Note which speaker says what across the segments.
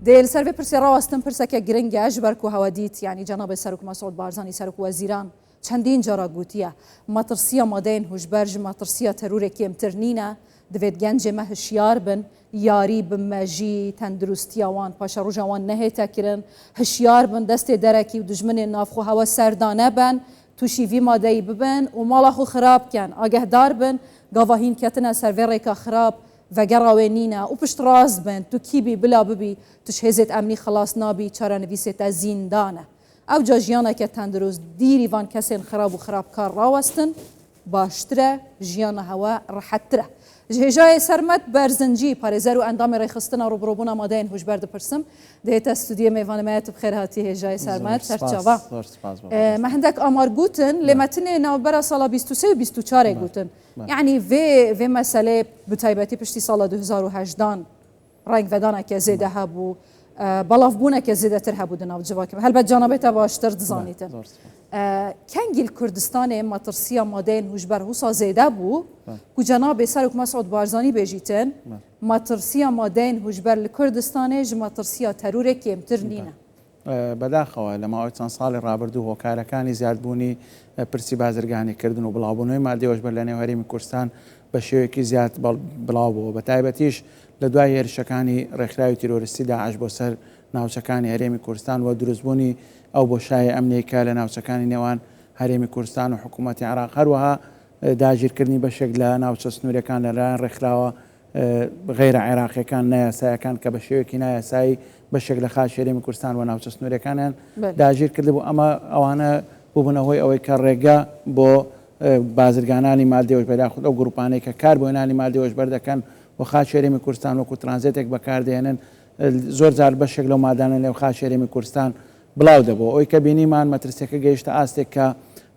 Speaker 1: ديل سر بپرسی راستن پرسه که گرنگ اجبر کو هوادیت یعنی جناب سرک مسعود بارزانی سرک وزیران چندین جرا گوتیه ماترسیا مادین هوشبرج ماترسیا ترور کیم ترنینه دوید گنج مه هشیار بن یاری بمجی تندرستی وان پاش روزا وان نهیتا کرن هشیار بن دست درکی و دجمن نافخو هوا سردانه بن توشی وی مادهی ببن و مالا خو خراب کن آگه دار بن گاواهین کتنا سرور که خراب و گراوینینا و پشت راز بن تو کیبی بلا ببی توش هزت امنی خلاص نابی چرا نویسیت زیندانه او جاجیانا که تندرست دیری وان کسین خراب و خراب کار راوستن باشتره جیانا هوا راحتره جهجای سرمت برزنجی پارێزەر و ئەندامی ڕێخستنە ڕوبڕۆبوونا مادەیان هوشبەر دەپرسم دێتە ستودیە میوانەمەیەت بخێر هاتی هێژای سەرمەت سەرچاوە ما هەندێک ئامار گوتن لێ مەتنێ ناوبەرە ساڵا 23 و 24 گوتن یعنی vê مەسەلێ بتایبەتی پشتی ساڵا 2018 ڕنگ vێدانێکە زێدە هەبوو بەڵافبوونێکە زێدەتر هەبوو دناو جوواکە هەلبەت جانابێتە باشتر دزانیتن كنجل كردستان ماترسيا مادين هوشبر هوسا زيدا بو كجناب سرك مسعود بارزاني بيجيتن ماترسيا مادين هوشبر لكردستان ماترسيا ترور كيمترنينا
Speaker 2: بەداخەوە لە ماوەی چەند ساڵی ڕابردوو هۆکارەکانی زیادبوونی پرسی بازرگانیکردن و بڵاوبوونەوەی مادەی هۆشبەر لە نێو هەرێمی کوردستان بە شێوەیەکی زیاد بڵاو بووە بە تایبەتیش لە دوای هێرشەکانی ڕێکخراوی تیرۆریستی داعش بۆ سەر ناوچەکانی هەرێمی کوردستان و دروستبوونی ئەو بۆشایە ئەمنیەکە لە ناوچەکانی نێوان هەرێمی کوردستان و حکوومەتی عێراق هەروەها داگیرکردنی بەشێک لە ناوچە سنوورەکان لەلایەن ڕێکخراوە غیرە عێراقیەکان نایاسایەکان کە بە شێوەیەکی نایاسایی بەشێک لە خاچ هەرێمی کوردستان و ناوچە سنوورەکانیان داگیر کرد بوو ئەوانە بووبوونەوەی ئەوەی کە ڕێگە بۆ بازرگانانی مادەی هۆشبەر خود ئەو گروپانەی کە کار بۆ هێنانی مادەی هۆشبەر دەکەن و خاچ هەرێمی کوردستان وەکو ترانزیتێک بەکاردێنن زۆر جار بەشێک لەو مادانە لەو خاچ هەرێمی کوردستان بڵاو دەبوو ئەوەی کە بینیمان مەترسیەکە گەیشتە ئاستێک کە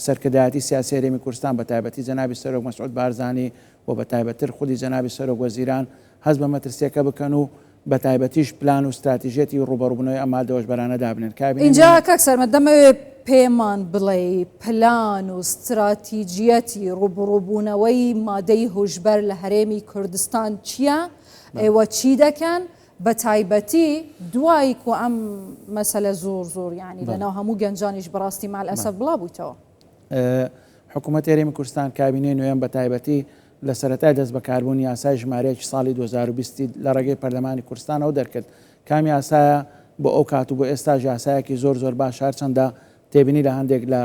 Speaker 2: سەرکردایەتی سیاسی هەرێمی کوردستان بە تایبەتی جەنابی سەرۆک مەسعود بارزانی و بە تایبەتتر خودی جەنابی سەرۆک وەزیران هەست بە مەترسیەکە بکەن و بە تایبەتیش پلان و استراتیژێتی ڕوبەڕووبوونەوەی ئەم مادە هۆشبەرانە دابنێن
Speaker 1: اینجا کاک سەرمەت دەمەوێت پێمان بڵێ پلان و استراتیژیەتی ڕوبەڕووبوونەوەی مادەی هۆشبەر لە هەرێمی کوردستان چییە ئێوە چی دەکەن بە تایبەتی دوای و ئەم مەسەلە زۆر یعنی لەناو هەموو گەنجانیش بەڕاستی مال ئەسەد بڵاو بوویتەوە
Speaker 2: حکوومەتی هەرێمی کوردستان کابینەی نوێم بە تایبەتی لە سەرەتای دەست بەکاربوونی یاسای ژمارەیەکی ساڵی 2020 لە ڕێگەی پەرلەمانی کوردستانەوە دەرکرد کامی یاسایە بۆ ئەو کات و بۆ ئێستا یاسایەکی زۆر باش هەرچەندە تێبینی لە هەندێک لە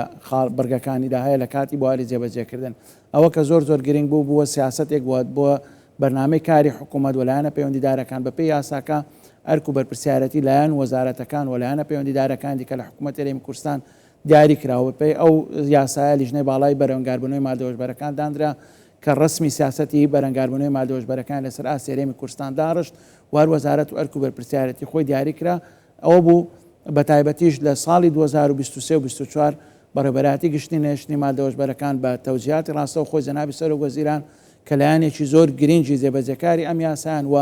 Speaker 2: بەرگەکانیدا هەیە لە کاتی بواری جێبەجێکردن ئەوە کە زۆر گرنگ بووە سیاسەتێک بووە بەرنامەی کاری حکوومەت وەلایەنە پەیوەندیدارەکان بەپێی یاساکە ئەرک و بەرپرسیارەتی لایەن وەزارەتەکان وەلایەنە پەیوەندیدارەکانی کە لە حکوومەت هەرێمی کوردستان دیاری کراوە بەپێی ئەو یاسایە لیژنەی باڵای بەرەنگاربوونەوەی مادە هۆشبەرەکان دانرا کە ڕسمی سیاسەتی بەرەنگاربوونەوەی مادە هۆشبەرەکان لەسەر ئاستی هەرێمی کوردستان داڕشت وار وەزارەت و ئەرک و بەرپرسیارەتی خۆی دیاری کرا ئەوە بوو بە تایبەتیش لە ساڵی 2023 و 24 بەڕێوەبەراتی گشتی نێشتنی مادە هۆشبەرەکان بە تەوجیهاتی ڕاستە و خۆی جەنابی سەرۆک وەزیران کە لایەنێکی زۆر گرنگی جێبەجێکاری ئەم یاسایان و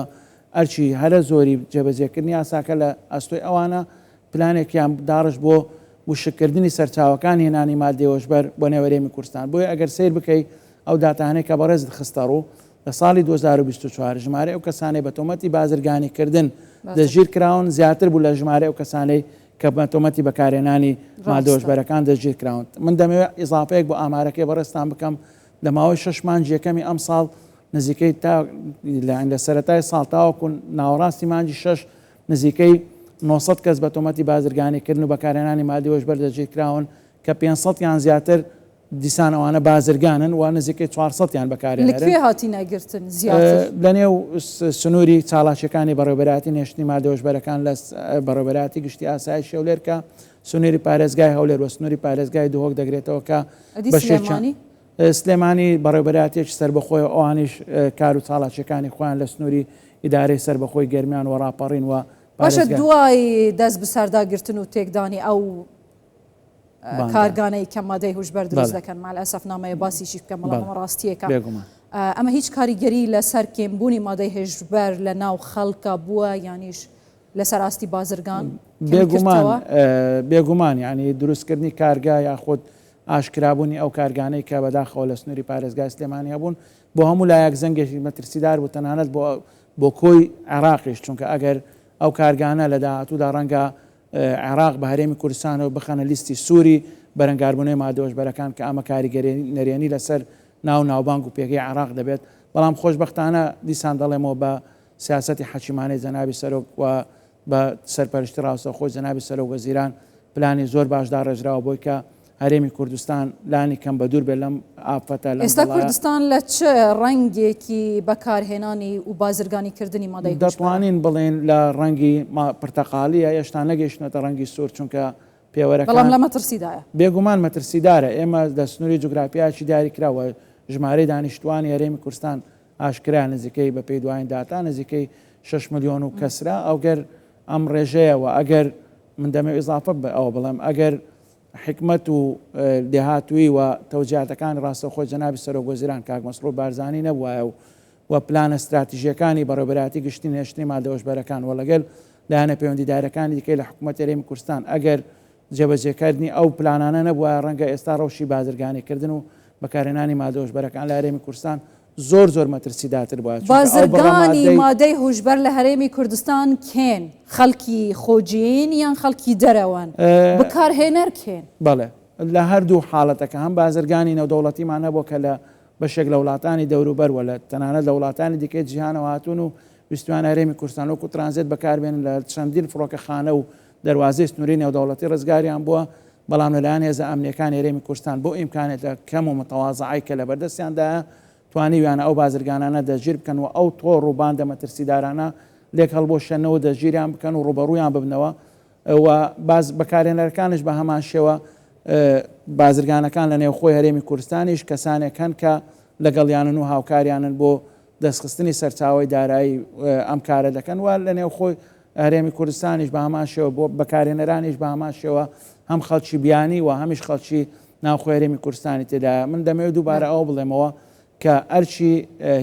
Speaker 2: ئەرچی هەرە زۆری جێبەجێکردنی یاساکە لە ئەستۆی ئەوانە پلانێکیان داڕش بۆ وشکردنی سەرچاوەکان هێنانی مادەی هۆشبەر بۆ نێو هەرێمی کوردستان بۆیە ئەگەر سیر بکەیت ئەو داتانەی کە بەڕێزت خستە ڕوو لە ساڵی 2024 ژمارە ئەو کەسانەی بە تۆمەتی بازرگانیکردن دەستگیر کراون زیاتر بوو لە ژمارە ئەو کەسانەی کە بە تۆمەتی بەکارهێنانی مادە هۆشبەرەکان دەستگیر کراون من دەمەوێت ئیزافەیەک بۆ ئامارەکەی بەڕێستان بکەم لە ماوەی 6 مانگی یەکەمی ئەم ساڵ نزیکەی تا لە سەرەتای ساڵ تاوەکو ناوەڕاستی مانگی 6 نزیکەی 900 کەس بە تۆمەتی بازرگانیکردن و بەکارهێنانی مادەی هۆشبەر دەستگیر کراون کە 500 یان زیاتر دیسان ئەوانە بازرگانن و نزیکەی 400 یان بەکارهێنەرن
Speaker 1: لەکوێ هاتی نەگرتن زیاتر
Speaker 2: لە نێو سنووری چاڵاکیەکانی بەڕێوەبەراتی نێشتنی مادە هۆشبەرەکان لە بەڕێوەبەراتی گشتی ئاسایی شێولێر کە سنووری پارێزگای هەولێر و سنووری پارێزگای دوهۆک دەگرێتەوە کە سلێمانی بەڕێوەبەراتێکی سەربەخۆی ئەوانیش کار و چاڵاکیەکانی خۆیان لە سنووری ئیدارەی سەربەخۆی گەرمیان و ڕاپەڕین و
Speaker 1: باشە دوای دەست بەسەرداگرتن و تێکدانی ئەو کارگانەی کە مادەی هۆشبەر دروست دەکەن مال ئەسەف نامەیە باسیشی بکەم بەڵام ڕاستیەکە ئەمە هیچ کاریگەری لەسەر کێمبوونی مادەی هێشبەر لە ناو خەڵکە بووە یانیش لەسەر ئاستی بازرگان
Speaker 2: بێگومان یعنی دروستکردنی کارگا یاخود ئاشکرابوونی ئەو کارگانەی کە بەداخەوە لە سنووری پارێزگای سلێمانی هەبوون بۆ هەموو لایەک زەنگێکی مەترسیدار بوو تەنانەت بۆ کۆی عێراقیش چونکە ئەگەر ئەو کارگانە لە داهاتوودا ڕەنگە عێراق بە هەرێمی کوردستانەوە بخەنە لیستی سووری بەرەنگاربوونەوەی مادەوەشبەرەکان کە ئەمە کاریگەری نەرێنی لەسەر ناوبانگ و پێگەی عێراق دەبێت. بەڵام خۆشبەختانە دیسان دەڵێمەوە بە سیاسەتی حەکیمانەی جەنابی سەرۆک و بە سەرپەرشتی ڕاستەوخۆی جەنابی سەرۆک وەزیران پلانی زۆر باشدا ڕێژراوە بۆی کە هەرێمی کوردستان لانی کەم بە دوور بێت لەم ئافەتە.
Speaker 1: ئێستا کوردستان لە چه ڕەنگێکی بەکارهێنانی و بازرگانیکردنی مادەی
Speaker 2: دەتوانین بڵێن لە ڕەنگی پرتەقاڵیە هێشتا نەگەیشتنەتە ڕەنگی سوور چونکە پێوەرەکان
Speaker 1: بەڵام لە مەترسیدایە
Speaker 2: بێگومان مەترسیدارە. ئێمە دەستنووری جوگرافیاکی دیاری کراوە ژمارەی دانیشتوانی هەرێمی کوردستان ئاشکرا نزیکەی بە پێی دوایین داتا نزیکەی 6 ملیۆن و کەسرا. ئەوگەر ئەم ڕێژەیەوە ئەگەر من دەمە ئیزافە ئەوە بڵێم ئەگەر حکمت و دێهاتووی و تەوجیهاتەکانی ڕاستەوخۆی جەنابی سەرۆک وەزیران کاک مەسرور بارزانی نەبووایە و پلانە استراتیژیەکانی بەڕێوەبەراتی گشتی هێشتنی مادەوەشبەرەکان و لەگەڵ لایەنە پەیوەندیدارەکانی دیکەی لە حکوومەت هەرێمی کوردستان ئەگەر جێبەجێکردنی ئەو پلانانە نەبووە ڕەنگە ئێستا ڕەوشی بازرگانیکردن و بەکارهێنانی مادەوەشبەرەکان لە هەرێمی کوردستان زۆر مەترسیداتر بووە.
Speaker 1: بازرگانی مادەی هوشبەر لە هەرێمی کوردستان کێن؟ خەڵکی خۆجین یان خەڵکی دەرەوەن؟ بەکارهێنەر کێن؟
Speaker 2: بەڵێ لە هەردوو حاڵەتەکە هەم بازرگانی نەودەوڵەتیمان نەبووە کە لە بەشێک لە وڵاتانی دەوروبەرەوە لە تەنانەت لە وڵاتانی دیکەی جیهانەوە هاتوون و ویستوان هەرێمی کوردستان وەکو ترانزیت بەکاربێنن لە چەندین فڕۆکەخانە و دەواازەی سنووری نێودەوڵەتی ڕزگاریان بووە. بەڵام لەلایەن هێزە ئەمنیەکانی هەرێمی کوردستان بۆ ئیمکانێتە کەم و متەواضعی کە لە بەردەستیاندایە توانیویانە ئەو بازرگانانە دەژیر بکەن و ئەو تۆ ڕووباندە مەترسیدارانە لێک هەڵبۆشێنەوە دەژیریان بکەن و ڕوبەڕوویان ببنەوە و باز بەکارهێنەرەکانش بە هەمان شێوە بازرگانەکان لە نێوخۆی هەرێمی کوردستانیش کەسانێک هەن کە لەگەڵیانن و هاوکاریانن بۆ دەستخستنی سەرچاوی دارایی ئەم کارە دەکەن و لە نێوخۆی هەرێمی کوردستانیش بە هەمان شێوە بۆ بەکارهێنەرانیش بە هەمان شێوە هەم خەڵکی بیانی و هەمیش خەڵکی ناوخۆی هەرێمی کوردستانی تێدا. من دەمەوێت دووبارە ئەو بڵێمەوە کە ئەرچی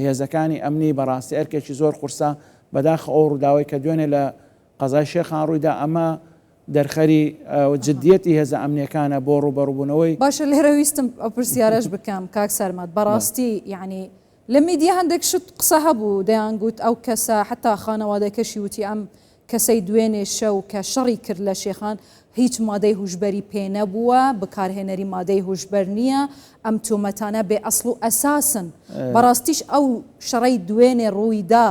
Speaker 2: هێزەکانی ئەمنی بەڕاستی ئەرکێکی زۆر قورسە بەداخ ئەو ڕووداوی کە دوێنێ لە قەزای شێخان ڕوویدا ئەمە دەرخەری جددیەتی هێزە ئەمنیەکانە بۆ ڕوبەڕووبوونەوەی.
Speaker 1: باشە لێرە ویستم ئەو پرسیارەش بکەم کاک سەرمەد بەڕاستی یعنی لە میدیا هەندێک شت قسە هەبوو دەیانگوت ئەو کەسە حتا خانەوادەکەشی وتی ئەم کەسەی دوێنێ شەو کە شەڕی کرد لە شێخان هیچ مادەی هوشبەری پێ نەبووە بەکارهێنەری مادەی هوشبەر نییە ئەم تۆمەتانە بێ ئەسڵ و ئەساسن. بەڕاستیش ئەو شەڕەی دوێنێ ڕوویدا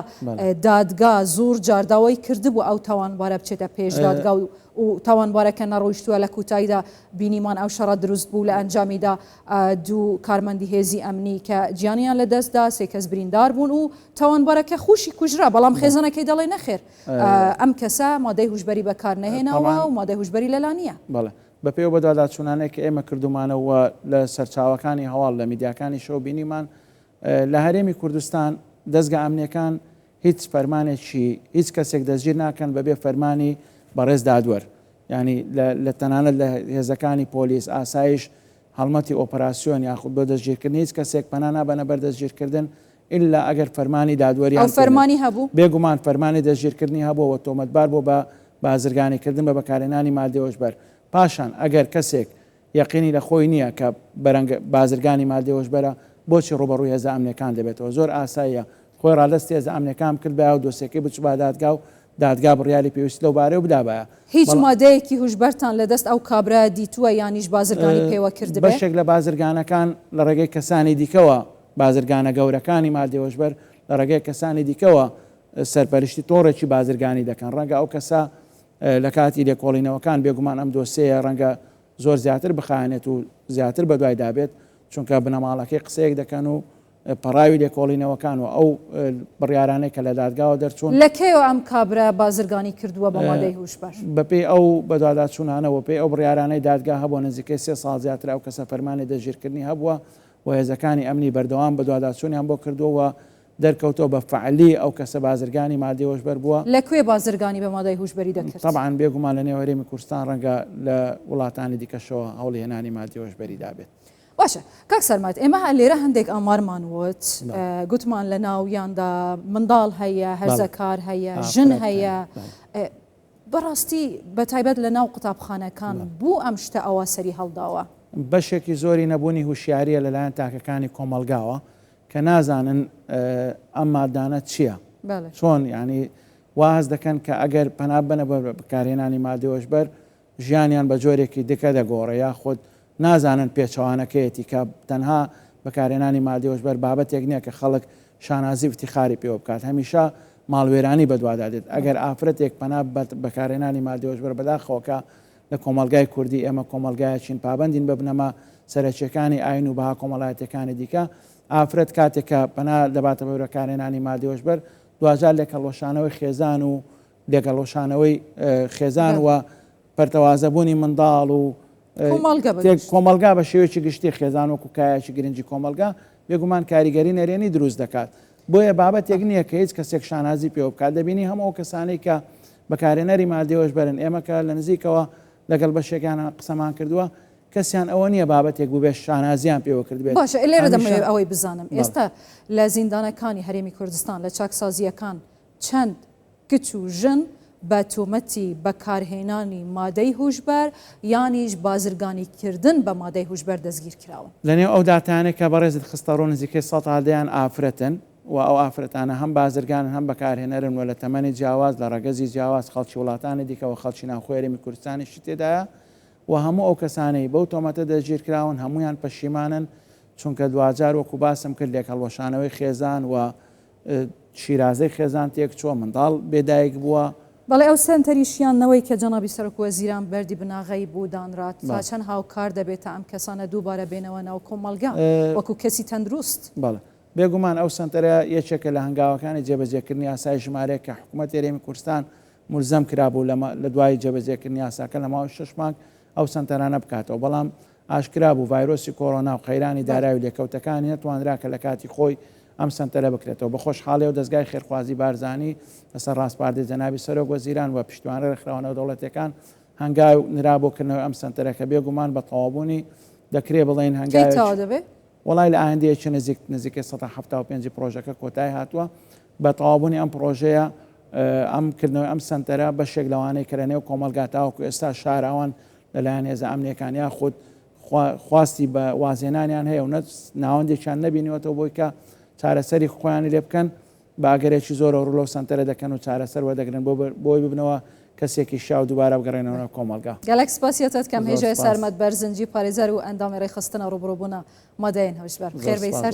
Speaker 1: دادگا زۆر جارداوای کردبوو ئەو تاوانبارە بچێتە پێش دادگا و تاوانبارەکە نەڕۆیشتووە لە کوتاییدا بینیمان ئەو شەڕە دروست بوو لە ئەنجامیدا دوو کارمەندی هێزی ئەمنی کە گیانیان لە دەستدا سێ کەس بریندار بوون و تاوانبارەکە خوشی کوژرا. بەڵام خێزانەکەی دەڵێ نەخێر ئەم کەسە مادەی هوشبەری بەکار نەهێناوە و مادەی هوشبەری لەلانیە.
Speaker 2: بەڵێ بەپێوە بە داداچوونانەیە کە ئێمە کردومانەوە لە سەرچاوەکانی هەواڵ لە میدیاکانی شەو بینیمان لە هەرێمی کوردستان دەستگا ئەمنیەکان هیچ فەرمانێکی هیچ کەسێک دەستگیر ناکەن بەبێ فەرمانی بەڕێز دادوەر. ینی لە تەنانەت لە هێزەکانی پۆلیس ئاسایش هەڵمەتی ئۆپەراسیۆن یاخود بۆ دەستگیرکردن هیچ کەسێک پەنا نابەنە بەر دەستگیرکردن ئللا ئەگەر فەرمانی دادوەریان
Speaker 1: فەرمانی هەبوو
Speaker 2: بێگومان فەرمانی دەستگیرکردنی هەبووە تۆمەتبار بۆ بە بازرگانیکردن بە بەکارهێنانی مادەی هۆشبەر. پاشان ئەگەر کەسێک یەقینی لە خۆی نییە کە بەرەنگ بازرگانی مادەی هۆشبەرە بۆچی ڕوبەڕووی هێزە ئەمنیەکان دەبێتەوە. زۆر ئاساییە خۆی ڕادستی هێزە ئەمنیەکان کرد بە و دۆسیەکەی بچ با دادگا و دادگا بڕیاری پێویست لەو بارەی و بدابایە.
Speaker 1: هیچ مادەیەکی هوشبەرتان لەدەست ئەو کابرا دیتووە یانیش بازرگانی پێوە کرد
Speaker 2: بەشێک لە بازرگانەکان لە ڕێگەی کەسانی دیکەوە بازرگانە گەورەکانی مادەی هۆشبەر لە ڕێگەی کەسانی دیکەوە سەرپەرشتی تۆڕێکی بازرگانی دەکەن. ڕەنگە ئەو کەسە لە کاتی لێکۆڵینەوەکان بێگومان ئەم دۆسەیە ڕەنگە زۆر زیاتر بخایێنێت و زیاتر بە دوای دابێت چونکە بنەماڵەکەی قسەیەک دەکەن و پەڕاوی لێکۆڵینەوەکان و ئەو بڕیارانەی کە لە دادگاوە دەرچوون.
Speaker 1: لەکەیەوە ئەم کابرا بازرگانی کردووە بە مادەی هوشبەر
Speaker 2: بەپێی ئەو بەداداچوونانەوە پێی ئەو بڕیارانەی دادگا هەبووە نزیکەی 3 ساڵ زیاتر ئەو کەسە فەرمانی دەژیرکردنی هەبووە و هێزەکانی ئەمنی بەردەوام بەداداچوونیان بۆ کردووە دەرکەوتەوە بە فعلی ئەو کەسە بازرگانی مادەی هوشبەر بووە.
Speaker 1: لەکوێ بازرگانی بە مادەی هوشبەری دەکرد؟
Speaker 2: طبعاً بێگومان لە نێو هەرێمی کوردستان ڕەنگە لە وڵاتانی دیکەشەوە هەوڵهێنانی مادەی هوشبەری دابێت.
Speaker 1: باشە کاک سەرمەد ئێمە لێرە هەندێک ئامارمان وت گوتمان لە ناویاندا منداڵ هەیە هەرزەکار هەیە ژن هەیە بەڕاستی بە تایبەت لە ناو قوتابخانەکان بوو ئەم شتە ئەوە سەری هەڵداوە.
Speaker 2: بەشێکی زۆری نەبوونی هوشیاریە لەلایەن تاکەکانی کۆمەلگاوە کە نازانن ئەم مادانە چییە چۆن ینی واز دەکەن کە ئەگەر پەنا بنە بە بەکارهێنانی مادەی هۆشبەر ژیانیان بە جۆرێکی دیکە دەگۆڕە یا خۆت نازانن پێچەوانەکەیەتی کە تەنها بەکارهێنانی مادەی هۆشبەر بابەتێک نییە کە خەڵک شانازی افتیخاری پێوە بکات هەمیشە ماڵوێرانی بەدوادادێت ئەگەر ئافرەتێک پەنا بەکارهێنانی مادەی هۆشبەر بەداخەوەکە لە کۆمەلگای کوردی ئێمە کۆمەلگایەکین پابندین بە بنەما سەرچیەکانی ئاین و بەها کۆمەڵایەتەکانی دیکە ئافرەت کاتێکە پەنا دەباتە بە بەکارهێنانی مادەی هۆشبەر دوجار لێکەڵۆشانەوەی خێزان و لێگەڵۆشانەوەی خێزان و پەرتەوازەبوونی منداڵ و کۆمەلگا بە شێوەیەکی گشتی خێزان و کوکایەکی گرنگی کۆمەلگا بێگومان کاریگەری نەرێنی دروست دەکات بۆیە بابەتێک نییە کە هیچ کەسێک شانازی پێوە بکات دەبینی هەموو کەسانی کە بەکارهێنەری مادەی هۆشبەرن ئێمەکە لە نزیکەوە لەگەڵ بەشێکیان قسەمان کردووە کەسیان ئەوە نییە بابەتێک بوو بێ شانازیان پێوە کرد بێت
Speaker 1: باشە لێرە دەمەوێت ئەوەی بزانم ئێستا لە زیندانەکانی هەرێمی کوردستان لە چاکسازیەکان چەند کچ و ژن بە تۆمەتی بەکارهێنانی مادەی هۆشبەر یانیش بازرگانیکردن بە مادەی هۆشبەر دەستگیر کراوە
Speaker 2: لەنێو ئەو داتانێک کە بەڕێزت خستە ڕۆ نزیکەی 100 هەدەیان ئافرەتن و ئەو ئافرەتانە هەم بازرگانن هەم بەکارهێنەرن و لە تەمەنی جیاواز لە ڕەگەزی جیاواز خەڵکی وڵاتانی دیکەەوە خەڵکی ناوخۆی هەرێمی کوردستانیشی تێدایە و هەموو ئەو کەسانەی بەو تۆمەتە دەستگیر کراون هەمویان پەشیمانن چونکە دوجار وەکو باسم کرد لێکەڵۆشانەوەی خێزان و شیرازەی خێزان تێک چۆ منداڵ بێدایک بووە
Speaker 1: بەڵێ ئەو سنتەریشیانەوەی کە جەنابی سەرۆک وەزیران بەردی بناغی بوو دانرات تا چەند هاوکار دەبێتە ئەم کەسانە دووبارە بێنەوە ناو کۆمەلگا وەکو کەسی تەندروست
Speaker 2: بەڵێ بێگومان ئەو سنتەرە یەکێکە لە هەنگاوەکانی جێبەجێکردنی یاسای ژمارەیە کە حکوومەت هەرێمی کوردستان مولزەم کرابوو لە دوای جێبەجێکردنی یاساکە لە ماوەی 6 مانگ ئەو سنتەرانە بکاتەوە بەڵام ئاشکرا بوو ڤایرۆسی کۆڕۆنا و قەیرانی دارایی و لێکەوتەکانی نەتوانرا کە لە کاتی خۆی ئەم سنتەرە بکرێتەوە بە خۆشحاڵی و دەستگای خێرخوازی بارزانی لەسەر ڕاستپاردەی جەنابی سەرۆک وەزیران و پشتیوانە ڕێکخراوەنەوە دەوڵەتەکان هەنگاو نرابۆکردنەوە ئەم سنتەرەکە بێگومان بە تەواوبوونی دەکرێ بڵێن هەنگاوی وڵای لە ئاهەندەیەکی نزیکەی 175 پرۆژەکە کۆتایی هاتووە بە تەواوبوونی ئەم پرۆژەیە ئەم کردنەوەی ئەم سنتەرە بەشێک لەوانەی کە لە نێو کۆمەلگا تاوەکو ئێستا شاراوان لەلایەن هێزە ئەمنیەکانیا خودت خواستی بە وازێنانیان هەیە و ناوەندێکیان نەبینیوەتەوە بۆی کە چارەسەری خۆیانی لێ بکەن باگەرێکی زۆر ڕوولە سنتەرە دەکەن و چارەسەر وەدەگرن بۆی ببنەوە کەسێکی شاو دووبارە بگەڕێنەوە کۆمەلگا
Speaker 1: گەلەک سپاسیەتت کەم هێژای سەرمەت بەرزنجی پارێزەر و ئەندامی ڕێخستنە ڕوبڕۆبوونا مادەیان هەوشبەر خێر بەی سەر